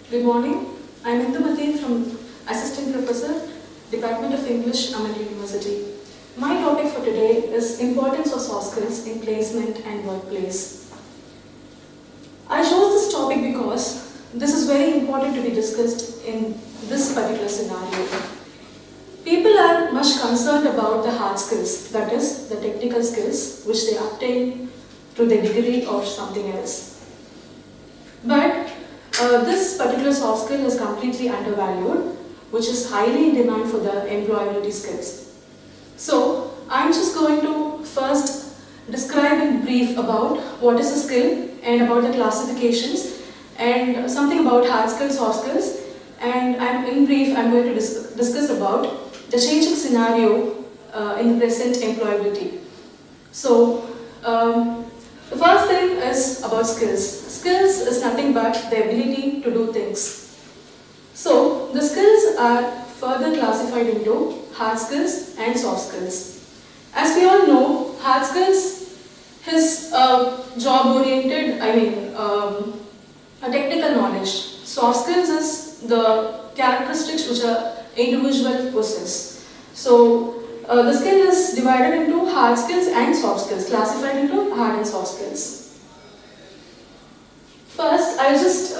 Good morning. I'm Indumati from Assistant Professor, Department of English, Ahmedabad University. My topic for today is importance of soft skills in placement and workplace. I chose this topic because this is very important to be discussed in this particular scenario. People are much concerned about the hard skills, that is, the technical skills which they obtain through their degree or something else. But this particular soft skill is completely undervalued, which is highly in demand for the employability skills. So, I'm just going to first describe in brief about what is a skill and about the classifications and something about hard skills, soft skills, and in brief I'm going to discuss about the changing scenario in the present employability. So, the first thing is about skills. Skills is nothing but the ability to do things. So, the skills are further classified into hard skills and soft skills. As we all know, hard skills is job-oriented, a technical knowledge. Soft skills is the characteristics which an individual possesses. So, the skill is divided into hard skills and soft skills, classified into hard and soft skills. First, I just,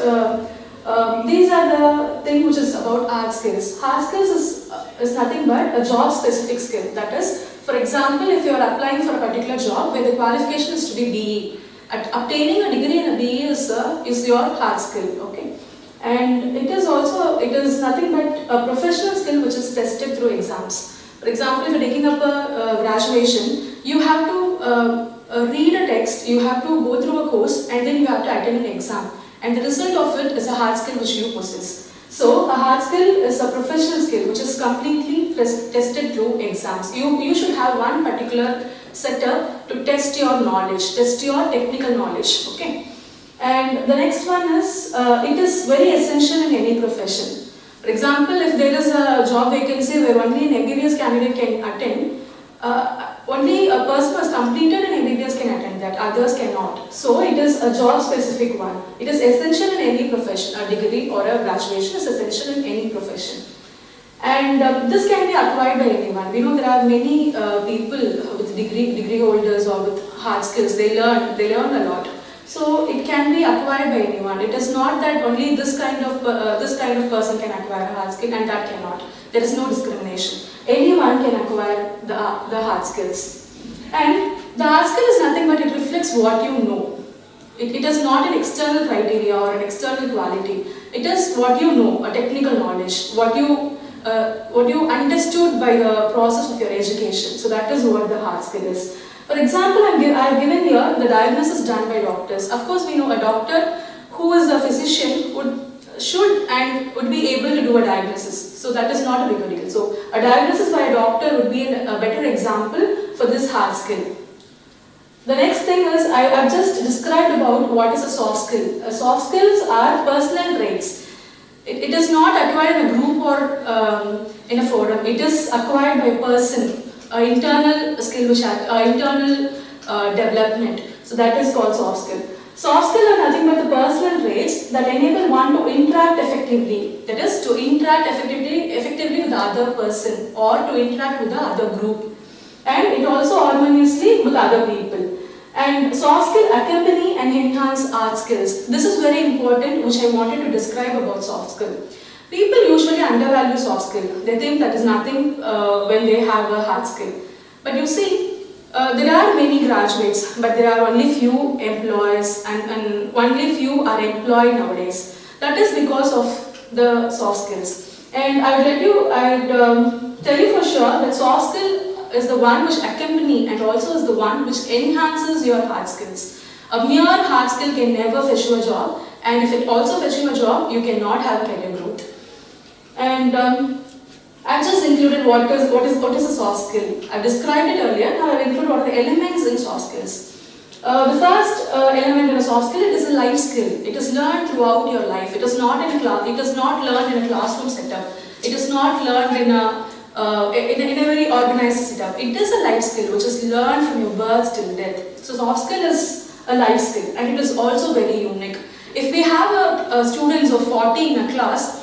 these are the thing which is about hard skills. Hard skills is nothing but a job specific skill. That is, for example, if you are applying for a particular job where the qualification is to be BE, obtaining a degree in a BE is your hard skill, okay? And it is nothing but a professional skill which is tested through exams. For example, if you are taking up a graduation, you have to read a text, you have to go through a course, and then you have to attend an exam. And the result of it is a hard skill which you possess. So, a hard skill is a professional skill which is completely tested through exams. You should have one particular setup to test your knowledge, test your technical knowledge, okay? And the next one is, it is very essential in any profession. For example, if there is a job vacancy where only an MBBS candidate can attend, only a person who has completed an MBBS can attend that, others cannot. So it is a job specific one. It is essential in any profession, a degree or a graduation is essential in any profession. And this can be acquired by anyone. We know there are many people with degree holders or with hard skills, they learn a lot. So it can be acquired by anyone. It is not that only this kind of person can acquire a hard skill and that cannot. There is no discrimination. Anyone can acquire the hard skills. And the hard skill is nothing but it reflects what you know. It is not an external criteria or an external quality. It is what you know, a technical knowledge, what you understood by the process of your education. So that is what the hard skill is. For example, I have given here the diagnosis done by doctors. Of course, we know a doctor who is a physician would be able to do a diagnosis. So that is not a big deal. So a diagnosis by a doctor would be a better example for this hard skill. The next thing is, I have just described about what is a soft skill. Soft skills are personal traits. It is not acquired in a group or in a forum. It is acquired by a person. Internal skill, internal development. So that is called soft skill. Soft skills are nothing but the personal traits that enable one to interact effectively. That is, to interact effectively with the other person or to interact with the other group. And it also harmoniously with other people. And soft skill accompany and enhance hard skills. This is very important, which I wanted to describe about soft skill. People usually undervalue soft skill. They think that is nothing when they have a hard skill. But you see, there are many graduates, but there are only few employees and only few are employed nowadays. That is because of the soft skills. And I would tell you for sure that soft skill is the one which accompany and also is the one which enhances your hard skills. A mere hard skill can never fetch you a job, and if it also fetches you a job, you cannot have career growth. And I've just included what is a soft skill. I described it earlier. Now I've included what are the elements in soft skills. The first element in a soft skill, it is a life skill. It is learned throughout your life. It is not in class. It is not learned in a classroom setup. It is not learned in a very organized setup. It is a life skill which is learned from your birth till death. So soft skill is a life skill and it is also very unique. If we have a students of 40 in a class,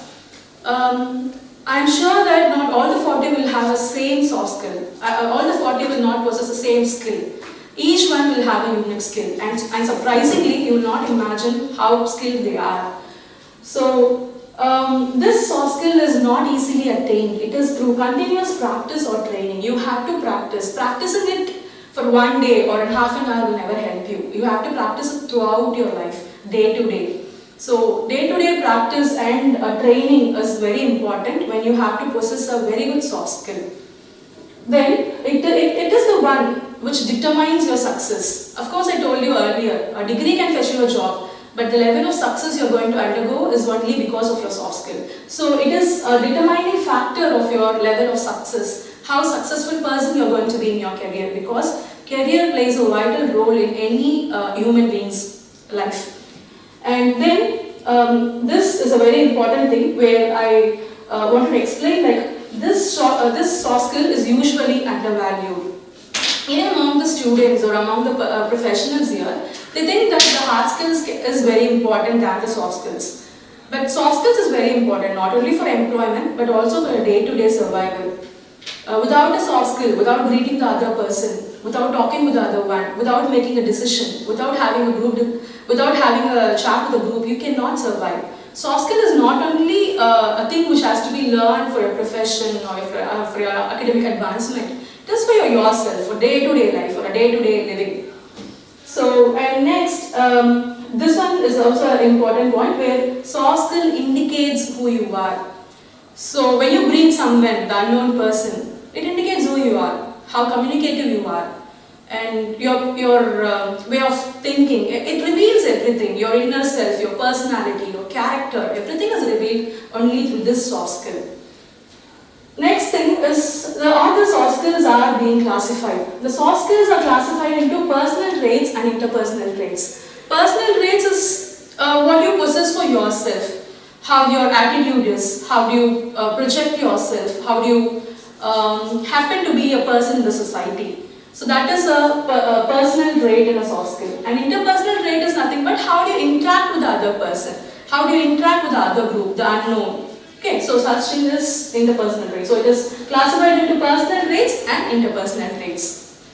I'm sure that not all the 40 will have the same soft skill. All the 40 will not possess the same skill. Each one will have a unique skill, and surprisingly, you will not imagine how skilled they are. So, this soft skill is not easily attained. It is through continuous practice or training. You have to practice. Practicing it for one day or in half an hour will never help you. You have to practice it throughout your life, day to day. So, day-to-day practice and training is very important when you have to possess a very good soft skill. Then, it is the one which determines your success. Of course, I told you earlier, a degree can fetch you a job, but the level of success you're going to undergo is only because of your soft skill. So, it is a determining factor of your level of success, how successful person you're going to be in your career, because career plays a vital role in any human being's life. And then this is a very important thing where I want to explain, like this soft skill is usually undervalued. Even among the students or among the professionals here, they think that the hard skills is very important than the soft skills. But soft skills is very important not only for employment but also for day-to-day survival. Without a soft skill, without greeting the other person, without talking with the other one, without making a decision, without having a chat with a group, you cannot survive. Soft skill is not only a thing which has to be learned for your profession or for your academic advancement. It is for yourself, for day-to-day life, for a day-to-day living. So, and next, this one is also an important point where soft skill indicates who you are. So, when you greet someone, the unknown person, it indicates who you are, how communicative you are, and your way of thinking. It reveals everything, your inner self, your personality, your character, everything is revealed only through this soft skill. Next thing is, all the soft skills are being classified. The soft skills are classified into personal traits and interpersonal traits. Personal traits is what you possess for yourself, how your attitude is, how do you project yourself, how do you happen to be a person in the society. So that is a personal trait and a soft skill. And interpersonal trait is nothing but how do you interact with the other person, how do you interact with the other group, the unknown. Okay, so such thing is interpersonal traits. So it is classified into personal traits and interpersonal traits.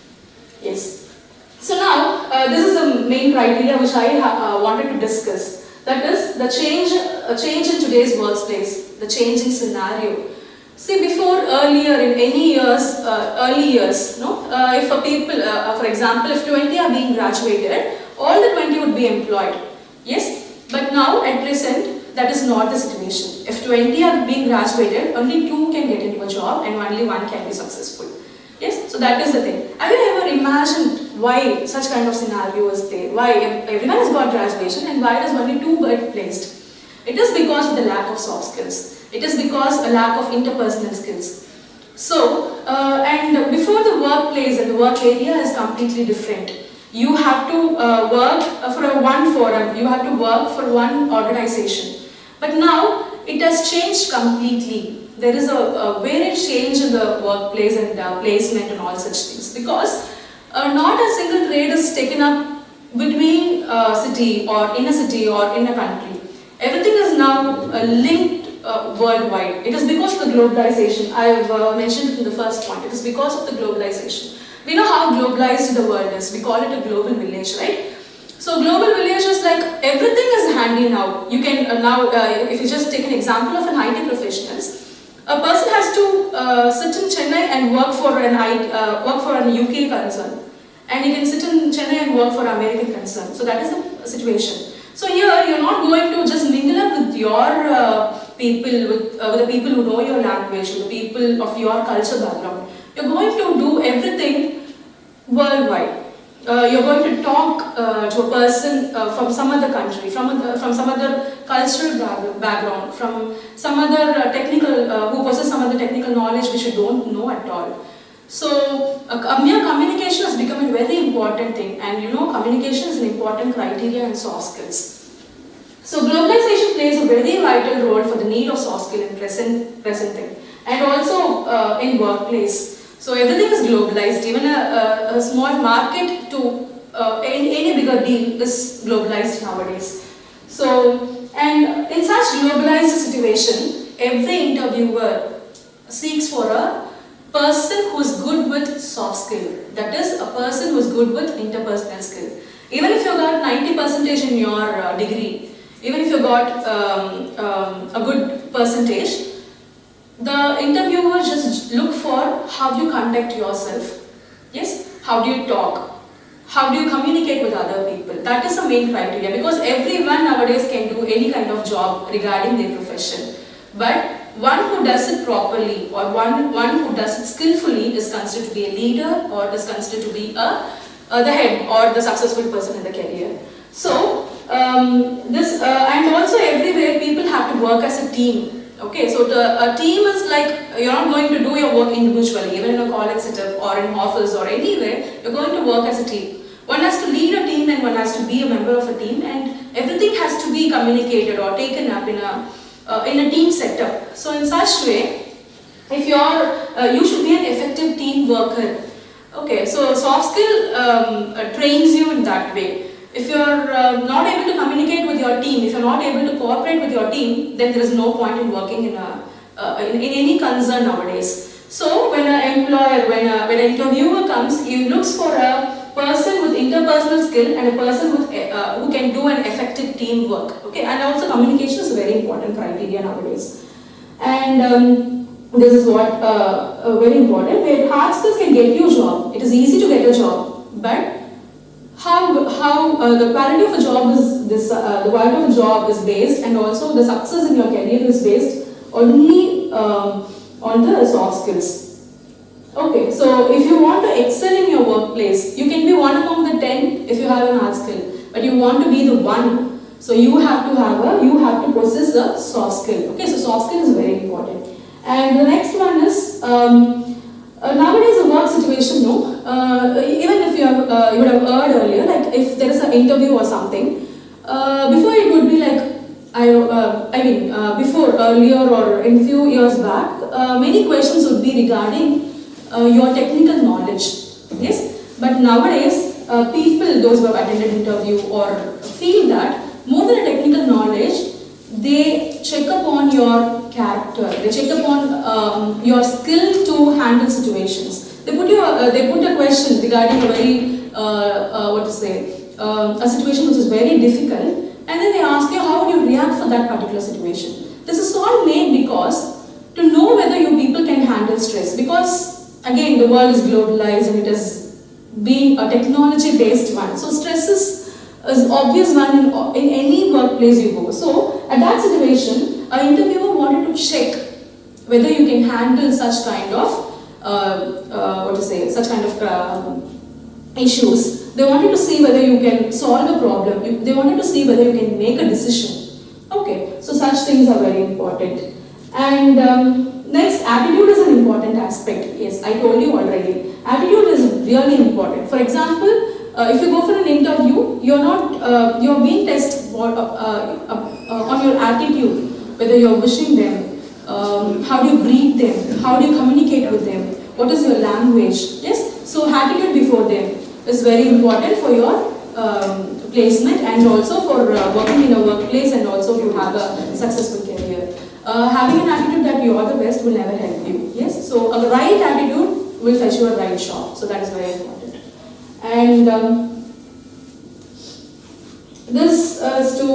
Yes. So now, this is the main criteria which I wanted to discuss. That is the change in today's workplace, the changing scenario. See, before earlier in any years, early years, if a people, for example, if 20 are being graduated, all the 20 would be employed. Yes, but now at present, that is not the situation. If 20 are being graduated, only 2 can get into a job and only 1 can be successful. Yes, so that is the thing. Have you ever imagined why such kind of scenario is there? Why everyone has got graduation and why does only 2 get placed? It is because of the lack of soft skills. It is because a lack of interpersonal skills. So, and before the workplace and the work area is completely different. You have to work for one forum, you have to work for one organization. But now, it has changed completely. There is a very change in the workplace and placement and all such things. Because not a single trade is taken up between a city or in a country. Everything is now linked worldwide. It is because of the globalization. I have mentioned it in the first point. It is because of the globalization. We know how globalized the world is. We call it a global village, right? So global village is like everything is handy now. You can now, if you just take an example of an IT professionals, a person has to sit in Chennai and work for an UK concern, and he can sit in Chennai and work for an American concern. So that is the situation. So here you're not going to just mingle up with your people, with the people who know your language, with the people of your culture background. You're going to do everything worldwide. You're going to talk to a person from some other country, from some other cultural background, from some other who possess some other technical knowledge which you don't know at all. So, mere communication has become a very important thing, and communication is an important criteria in soft skills. So, globalization plays a very vital role for the need of soft skill in present thing, and also in workplace. So everything is globalized. Even a small market to any bigger deal is globalized nowadays. So, and in such globalized situation, every interviewer seeks for a person who is good with soft skill. That is, a person who is good with interpersonal skill. Even if you got 90% in your degree, even if you got a good percentage, the interviewer just look for how you conduct yourself. Yes, how do you talk? How do you communicate with other people? That is the main criteria, because everyone nowadays can do any kind of job regarding their profession. But one who does it properly or one who does it skillfully is considered to be a leader, or is considered to be the head or the successful person in the career. So and also everywhere people have to work as a team. Okay, so a team is like, you're not going to do your work individually, even in a college setup or in office or anywhere, you're going to work as a team. One has to lead a team and one has to be a member of a team, and everything has to be communicated or taken up in a team setup. So in such way, if you should be an effective team worker. Okay, so soft skill trains you in that way. If you're not able to communicate with your team, if you're not able to cooperate with your team, then there is no point in working in any concern nowadays. So when an employer, when an interviewer comes, he looks for a person with interpersonal skill and a person with who can do an effective teamwork. Okay, and also communication is a very important criteria nowadays. And this is what very important. Where hard skills can get you a job. It is easy to get a job, but how the quality of a job is the quality of a job is based, and also the success in your career is based only on the soft skills. Okay, so if you want to excel in your workplace, you can be one among the 10 if you have an hard skill, but you want to be the one, so you have to possess a soft skill. Okay, so soft skill is very important. And the next one is nowadays the work situation, even if you would have heard earlier, like if there is an interview or something, before it would be like, before earlier or in few years back, many questions would be regarding your technical knowledge. Yes, but nowadays people, those who have attended interview or feel that more than a technical knowledge, they check upon your character, they check upon your skill to handle situations. They put a question regarding a very a situation which is very difficult, and then they ask you how would you react for that particular situation. This is all made because to know whether you people can handle stress, because again the world is globalized and it has been a technology based one, so stress is obvious one in any workplace you go. So at that situation, an interviewer wanted to check whether you can handle such kind of issues. They wanted to see whether you can solve a problem. They wanted to see whether you can make a decision. Okay, so such things are very important. And next, attitude is an important aspect. Yes, I told you already. Attitude is really important. For example, if you go for an interview, you're being tested on your attitude, whether you're wishing them, how do you greet them, how do you communicate with them, what is your language. Yes, so attitude before them is very important for your placement, and also for working in a workplace, and also to have a successful career. Having an attitude that you are the best will never help you. Yes, so a right attitude will fetch you a right job. So that is very important. And this is to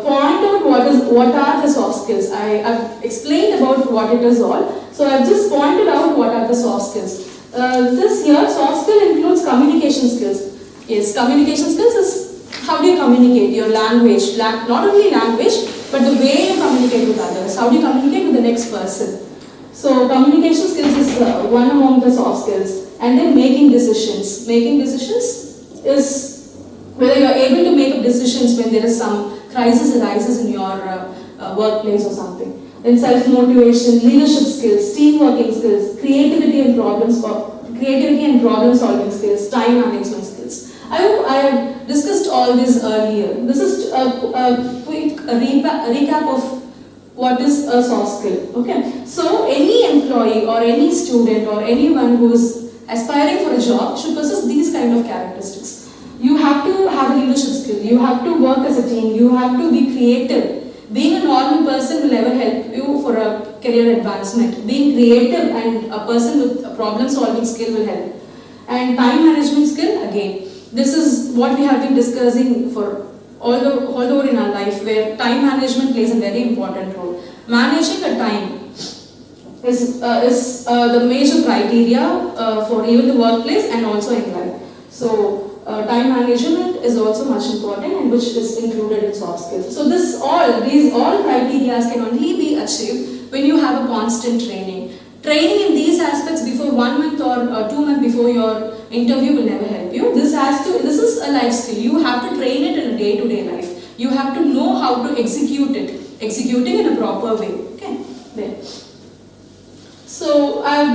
point out what are the soft skills. I've explained about what it is all. So I've just pointed out what are the soft skills. This here, soft skill includes communication skills. Yes, communication skills is how do you communicate, your language, not only language, but the way you communicate with others. How do you communicate with the next person? So communication skills is one among the soft skills. And then making decisions. Making decisions is whether you are able to make decisions when there is some crisis arises in your workplace or something. Then self-motivation, leadership skills, team-working skills, creativity and problem solving skills, time management skills. I hope I have discussed all this earlier. This is a quick recap of what is a soft skill. Okay. So any employee or any student or anyone who is aspiring for a job should possess these kind of characteristics. You have to have a leadership skill. You have to work as a team. You have to be creative. Being a normal person will never help you for a career advancement. Being creative and a person with a problem solving skill will help. And time management skill, again, this is what we have been discussing for all over in our life, where time management plays a very important role. Managing a time is the major criteria for even the workplace and also in life. So time management is also much important, and which is included in soft skills. So these all criteria can only be achieved when you have a constant training. Training in these aspects before 1 month or 2 months before your interview will never help you. This is a life skill. You have to train it in a day-to-day life. You have to know how to execute it, executing in a proper way. Okay, there. So I've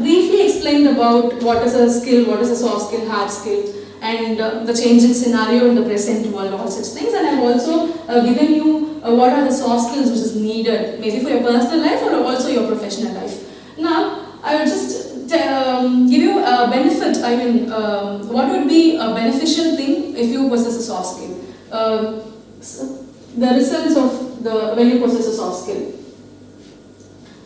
briefly explained about what is a skill, what is a soft skill, hard skill, and the changing scenario in the present world, all such things. And I've also given you what are the soft skills which is needed, maybe for your personal life or also your professional life. Now, I will just give you a benefit. I mean, what would be a beneficial thing if you possess a soft skill? The results of when you possess a soft skill.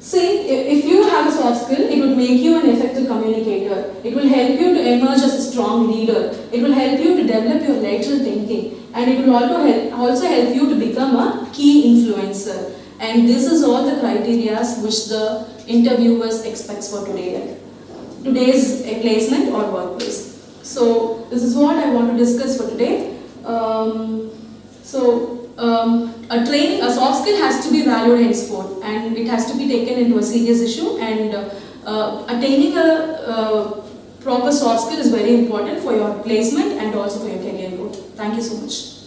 See, if you have a soft skill, it would make you an effective communicator. It will help you to emerge as a strong leader. It will help you to develop your lateral thinking, and it will also help you to become a key influencer. And this is all the criteria which the interviewers expects for today's placement or workplace. So this is what I want to discuss for today. A soft skill has to be valued henceforth, and it has to be taken into a serious issue, and attaining a proper soft skill is very important for your placement and also for your career growth. Thank you so much.